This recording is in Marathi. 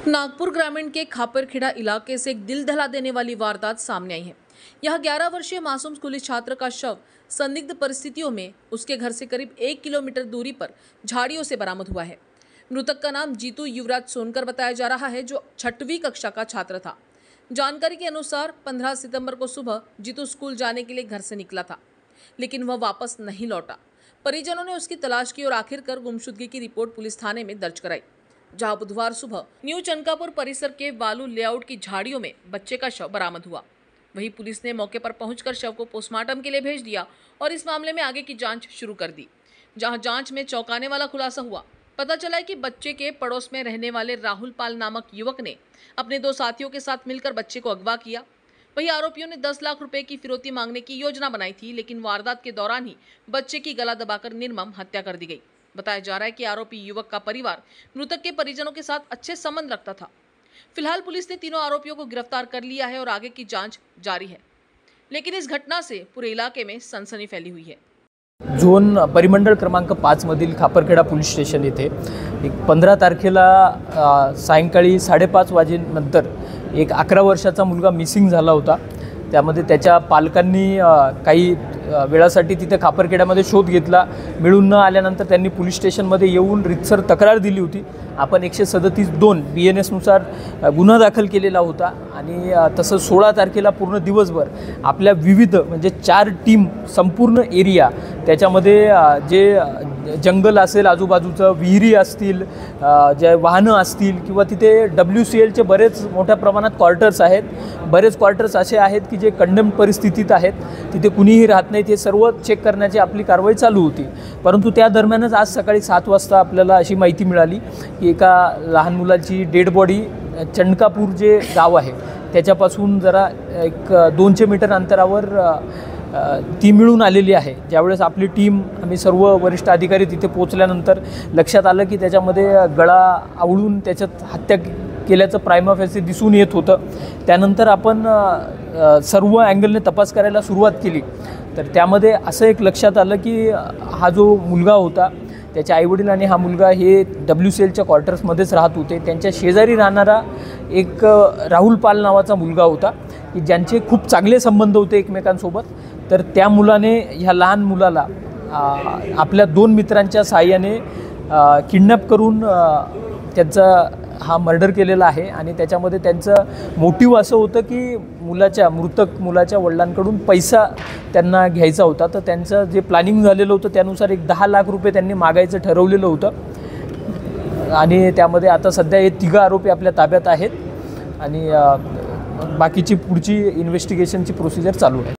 नागपुर ग्रामीण के खापरखेड़ा इलाके से एक दिल दहला देने वाली वारदात सामने आई है। यहां 11 वर्षीय मासूम स्कूली छात्र का शव संदिग्ध परिस्थितियों में उसके घर से करीब 1 किलोमीटर दूरी पर झाड़ियों से बरामद हुआ है। मृतक का नाम जीतू युवराज सोनकर बताया जा रहा है, जो 6वीं कक्षा का छात्र था। जानकारी के अनुसार 15 सितंबर को सुबह जीतू स्कूल जाने के लिए घर से निकला था, लेकिन वह वापस नहीं लौटा। परिजनों ने उसकी तलाश की और आखिरकार गुमशुदगी की रिपोर्ट पुलिस थाने में दर्ज कराई, जहां बुधवार सुबह न्यू चनकापुर परिसर के वालू लेआउट की झाड़ियों में बच्चे का शव बरामद हुआ। वहीं पुलिस ने मौके पर पहुंचकर शव को पोस्टमार्टम के लिए भेज दिया और इस मामले में आगे की जांच शुरू कर दी। जहां जांच में चौंकाने वाला खुलासा हुआ। पता चला है कि बच्चे के पड़ोस में रहने वाले राहुल पाल नामक युवक ने अपने 2 साथियों के साथ मिलकर बच्चे को अगवा किया। वहीं आरोपियों ने 10 लाख रुपए की फिरौती मांगने की योजना बनाई थी, लेकिन वारदात के दौरान ही बच्चे की गला दबाकर निर्मम हत्या कर दी गई। बताया जा रहा है कि आरोपी युवक का परिवार मृतक के परिजनों के साथ अच्छे संबंध रखता था। फिलहाल पुलिस ने तीनों आरोपियों को गिरफ्तार कर लिया है और आगे की जांच जारी है। लेकिन इस घटना से पूरे इलाके में सनसनी फैली हुई है। झोन परिमंडळ क्रमांक 5 मधील खापरखेड़ा पोलीस स्टेशन येथे एक 15 तारखेला सायंकाळी 5:30 वाजेनंतर एक 11 वर्षाचा मुलगा मिसिंग झाला होता। त्यामध्ये त्याच्या पालकांनी काही वेळासाठी तिथे खापरखेड्यामध्ये शोध घेतला। मिळून न आल्यानंतर त्यांनी पोलीस स्टेशनमध्ये येऊन रितसर तक्रार दिली होती। आपण 137(2) BNS नुसार गुन्हा दाखल केलेला होता आणि तसं 16 तारखेला पूर्ण दिवसभर आपल्या विविध म्हणजे 4 टीम संपूर्ण एरिया त्याच्यामध्ये जे जंगल असेल, आजूबाजूचं विहिरी असतील, जे वाहनं असतील किंवा तिथे WCLचे बरेच मोठ्या प्रमाणात क्वार्टर्स आहेत। बरेच क्वार्टर्स असे आहेत की जे कंडेम्ड परिस्थितीत आहेत, तिथे कुणीही राहत नाही। ते सर्व चेक करण्याची आपली कारवाई चालू होती। परंतु त्या दरम्यानच आज सकाळी 7 वाजता आपल्याला अशी माहिती मिळाली की एका लहान मुलाची डेड बॉडी चनकापूर जे गाव आहे त्याच्यापासून जरा एक 200 मीटर अंतरावर ती मिळून आलेली आहे। ज्यावेळेस आपली टीम आम्ही सर्व वरिष्ठ अधिकारी तिथे पोहोचल्यानंतर लक्षात आलं की त्याच्यामध्ये गळा आवळून त्याच्यात हत्या केल्याचं प्राइमा फेसी दिसून येत होतं। त्यानंतर आपण सर्व अँगलने तपास करायला सुरुवात केली, तर त्यामध्ये असं एक लक्षात आलं की हा जो मुलगा होता त्याचे आईवडील आणि हा मुलगा हे WCLच्या क्वार्टर्समध्येच राहत होते। त्यांच्या शेजारी राहणारा एक राहुल पाल नावाचा मुलगा होता की ज्यांचे खूप चांगले संबंध होते एकमेकांसोबत। तर त्या मुलाने ह्या लहान मुलाला आपल्या 2 मित्रांच्या साहाय्याने किडनॅप करून त्यांचा हा मर्डर केलेला आहे आणि त्याच्यामध्ये त्यांचं मोटिव्ह असं होतं की मृतक मुलाच्या वडिलांकडून पैसा त्यांना घ्यायचा होता। तर त्यांचं जे प्लॅनिंग झालेलं होतं त्यानुसार एक 10 लाख रुपये त्यांनी मागायचं ठरवलेलं होतं आणि त्यामध्ये आता सध्या हे 3 आरोपी आपल्या ताब्यात आहेत आणि बाकीची पुढची इन्व्हेस्टिगेशनची प्रोसिजर चालू आहे।